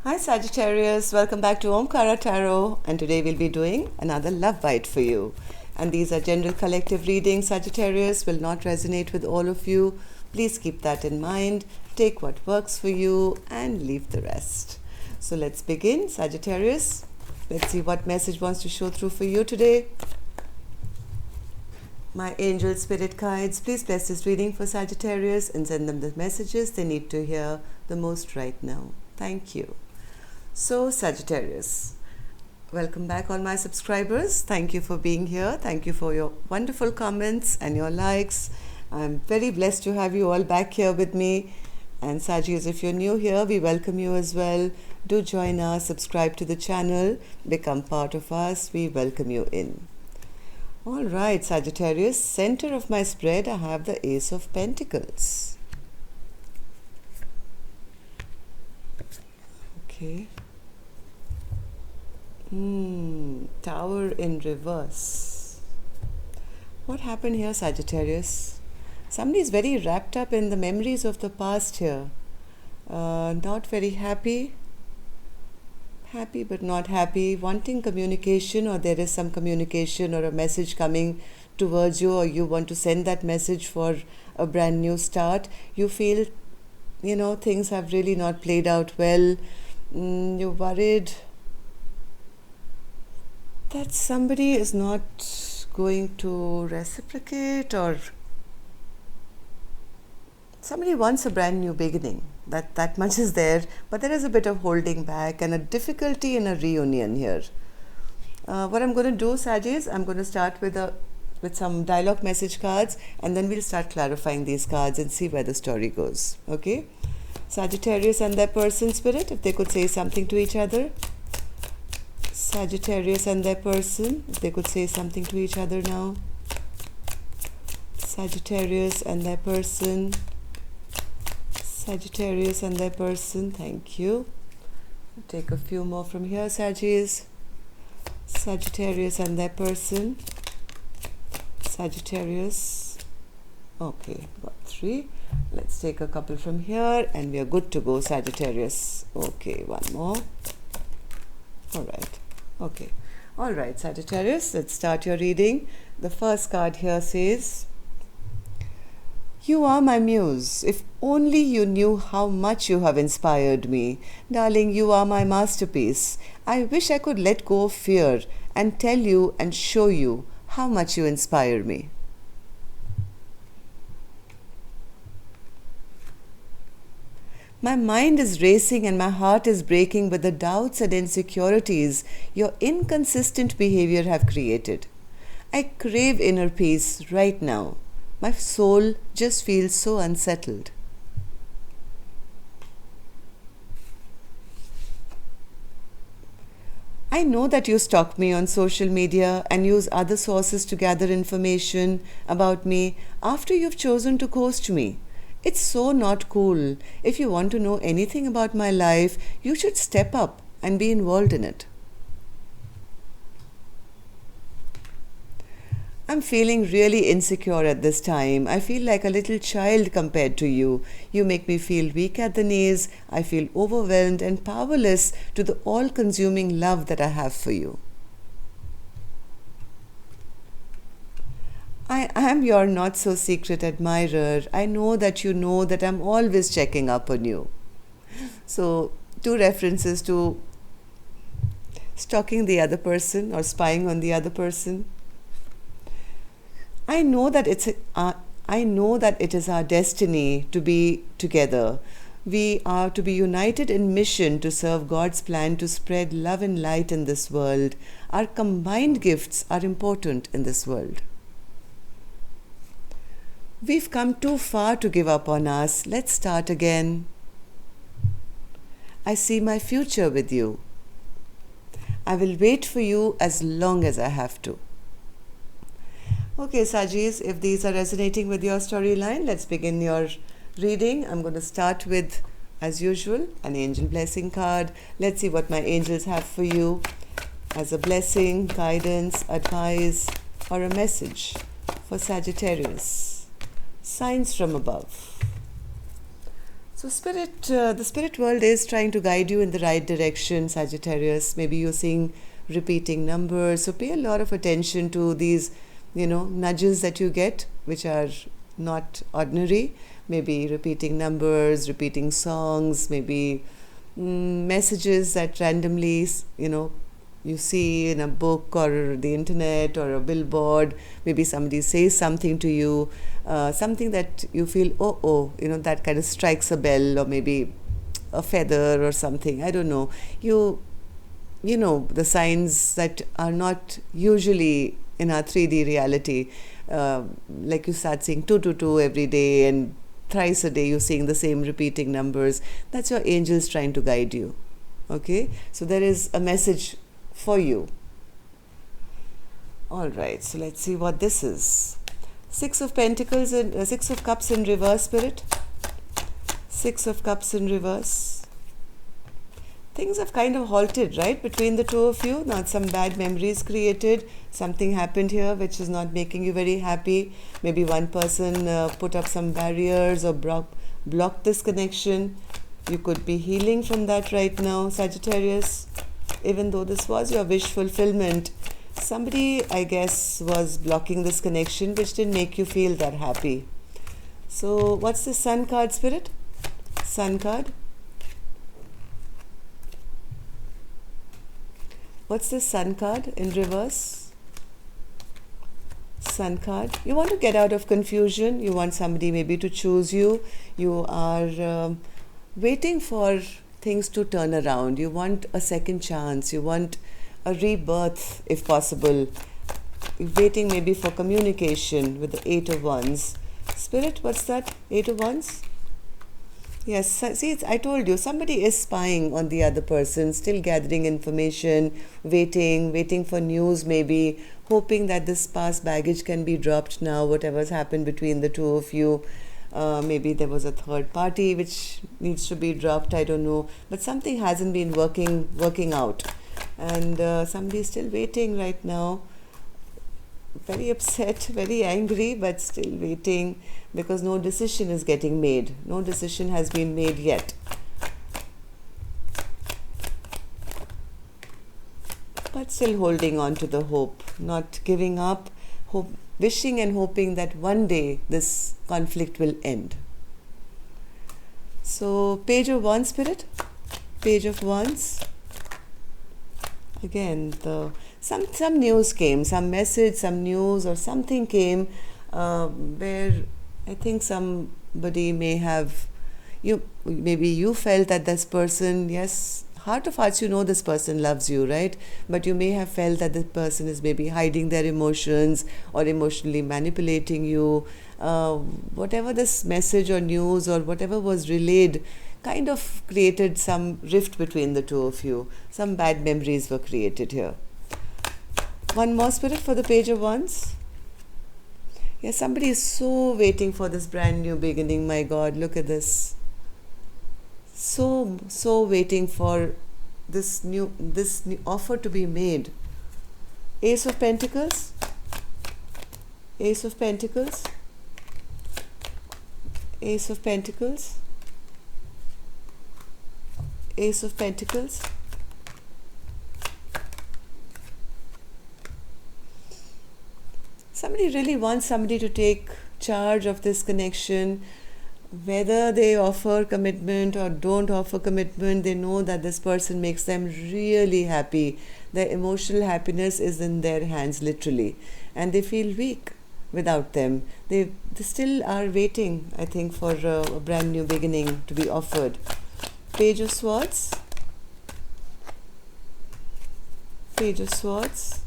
Hi Sagittarius, welcome back to Omkara Tarot, and today we'll be doing another love bite for you. And these are general collective readings. Sagittarius will not resonate with all of you. Please keep that in mind. Take what works for you and leave the rest. So let's begin. Sagittarius, let's see what message wants to show through for you today. My angel spirit guides, please bless this reading for Sagittarius and send them the messages they need to hear the most right now. Thank you. So Sagittarius, welcome back all my subscribers. Thank you for being here. Thank you for your wonderful comments and your likes. I'm very blessed to have you all back here with me. And Sagittarius, if you're new here, we welcome you as well. Do join us, subscribe to the channel, become part of us. We welcome you in. All right, Sagittarius, center of my spread, I have the Ace of Pentacles. Okay. Tower in reverse. What happened here, Sagittarius? Somebody is very wrapped up in the memories of the past here. Not very happy. Happy but not happy, wanting communication, or there is some communication or a message coming towards you, or you want to send that message for a brand new start. You feel, things have really not played out well. You're worried that somebody is not going to reciprocate, or somebody wants a brand new beginning. That much is there, but there is a bit of holding back and a difficulty in a reunion here. What I'm going to do, Sag, is I'm going to start with some dialogue message cards, and then we'll start clarifying these cards and see where the story goes. Okay? Sagittarius and their person spirit, if they could say something to each other. Sagittarius and their person, if they could say something to each other now. Sagittarius and their person. Sagittarius and their person, thank you. I'll take a few more from here, Sagittarius. Sagittarius and their person. Sagittarius. Okay, got 3. Let's take a couple from here and we are good to go, Sagittarius. Okay, one more. Alright, okay. Alright, Sagittarius, let's start your reading. The first card here says, "You are my muse. If only you knew how much you have inspired me. Darling, you are my masterpiece. I wish I could let go of fear and tell you and show you how much you inspire me." My mind is racing and my heart is breaking with the doubts and insecurities your inconsistent behavior have created. I crave inner peace right now. My soul just feels so unsettled. I know that you stalk me on social media and use other sources to gather information about me after you've chosen to ghost me. It's so not cool. If you want to know anything about my life, you should step up and be involved in it. I'm feeling really insecure at this time. I feel like a little child compared to you. You make me feel weak at the knees. I feel overwhelmed and powerless to the all-consuming love that I have for you. I am your not-so-secret admirer. I know that I'm always checking up on you. So, 2 references to stalking the other person or spying on the other person. I know that it is our destiny to be together. We are to be united in mission to serve God's plan to spread love and light in this world. Our combined gifts are important in this world. We've come too far to give up on us. Let's start again. I see my future with you. I will wait for you as long as I have to. Okay, Sagis, if these are resonating with your storyline, let's begin your reading. I'm going to start with, as usual, an angel blessing card. Let's see what my angels have for you as a blessing, guidance, advice, or a message for Sagittarius. Signs from above. So So, the spirit world is trying to guide you in the right direction, Sagittarius. Maybe you're seeing repeating numbers. So, pay a lot of attention to these, nudges that you get, which are not ordinary. Maybe repeating numbers, repeating songs, maybe messages that randomly, you see in a book or the internet or a billboard. Maybe somebody says something to you, something that you feel, that kind of strikes a bell, or maybe a feather or something. I don't know. You know the signs that are not usually in our 3D reality. Like you start seeing 222 every day, and thrice a day you're seeing the same repeating numbers. That's your angels trying to guide you. Okay, so there is a message for you. All right, so let's see what this is. Six of Pentacles and Six of Cups in reverse, Spirit. Six of Cups in reverse. Things have kind of halted, right, between the two of you. Now some bad memories created. Something happened here which is not making you very happy. Maybe one person put up some barriers or blocked this connection. You could be healing from that right now, Sagittarius. Even though this was your wish fulfillment, somebody, I guess, was blocking this connection, which didn't make you feel that happy. So what's the Sun card, Spirit? Sun card. What's the Sun card in reverse? Sun card. You want to get out of confusion. You want somebody maybe to choose you. You are waiting for things to turn around. You want a second chance. You want a rebirth if possible. You're waiting maybe for communication with the Eight of Wands. Spirit, what's that? Eight of Wands? Yes, see, I told you, somebody is spying on the other person, still gathering information, waiting for news maybe, hoping that this past baggage can be dropped now, whatever's happened between the two of you. Maybe there was a third party which needs to be dropped, I don't know. But something hasn't been working out. And somebody is still waiting right now. Very upset, very angry, but still waiting because no decision is getting made. No decision has been made yet. But still holding on to the hope, not giving up, wishing and hoping that one day this conflict will end. So, Page of Wands, Spirit. Page of Wands. Again, some news came, some message, some news or something came where I think somebody may have, maybe you felt that this person, yes, heart of hearts, this person loves you, right? But you may have felt that this person is maybe hiding their emotions or emotionally manipulating you. Whatever this message or news or whatever was relayed kind of created some rift between the two of you. Some bad memories were created here. One more, Spirit, for the Page of Wands. Yes, somebody is so waiting for this brand new beginning. My God, look at this. So waiting for this new offer to be made. Ace of Pentacles. Ace of Pentacles. Ace of Pentacles. Ace of Pentacles. Somebody really wants somebody to take charge of this connection. Whether they offer commitment or don't offer commitment, they know that this person makes them really happy. Their emotional happiness is in their hands, literally. And they feel weak without them. They still are waiting, I think, for a brand new beginning to be offered. Page of Swords. Page of Swords.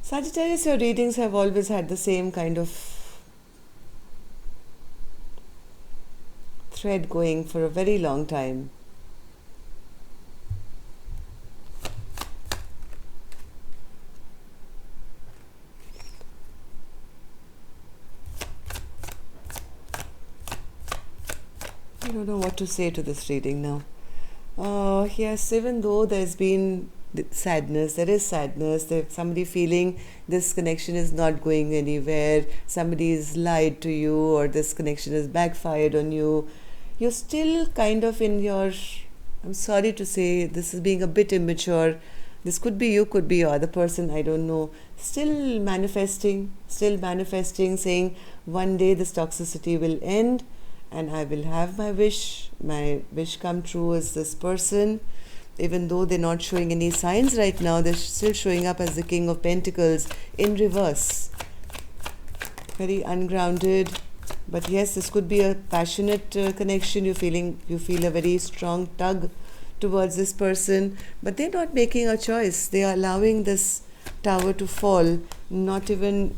Sagittarius, your readings have always had the same kind of thread going for a very long time. I don't know what to say to this reading now. Yes, even though there's been sadness. There is sadness. There's somebody feeling this connection is not going anywhere. Somebody's lied to you, or this connection has backfired on you. You're still kind of in your, I'm sorry to say, this is being a bit immature. This could be you, could be your other person, I don't know. Still manifesting, saying one day this toxicity will end and I will have my wish come true as this person. Even though they're not showing any signs right now, they're still showing up as the King of Pentacles in reverse. Very ungrounded. But yes, this could be a passionate connection. You feel a very strong tug towards this person, but they're not making a choice. They are allowing this tower to fall, not putting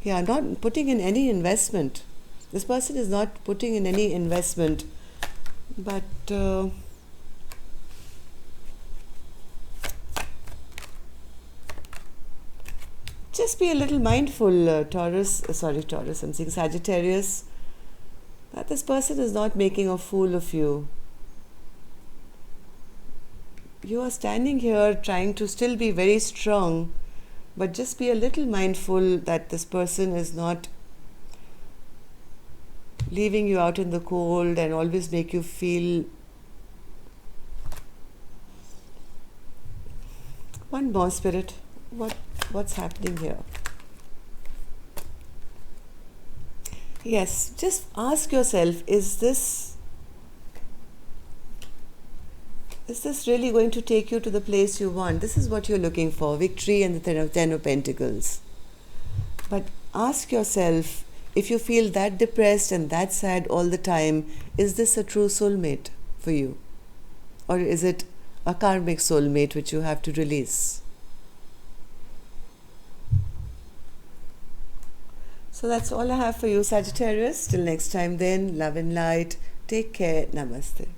in any investment. This person is not putting in any investment, but just be a little mindful, I'm saying Sagittarius, that this person is not making a fool of you. You are standing here trying to still be very strong, but just be a little mindful that this person is not leaving you out in the cold and always make you feel. One more, Spirit. What's happening here? Yes, just ask yourself, is this really going to take you to the place you want? This is what you're looking for, victory and the Ten of Pentacles. But ask yourself, if you feel that depressed and that sad all the time, is this a true soulmate for you? Or is it a karmic soulmate which you have to release? So that's all I have for you, Sagittarius. Till next time then, love and light. Take care. Namaste.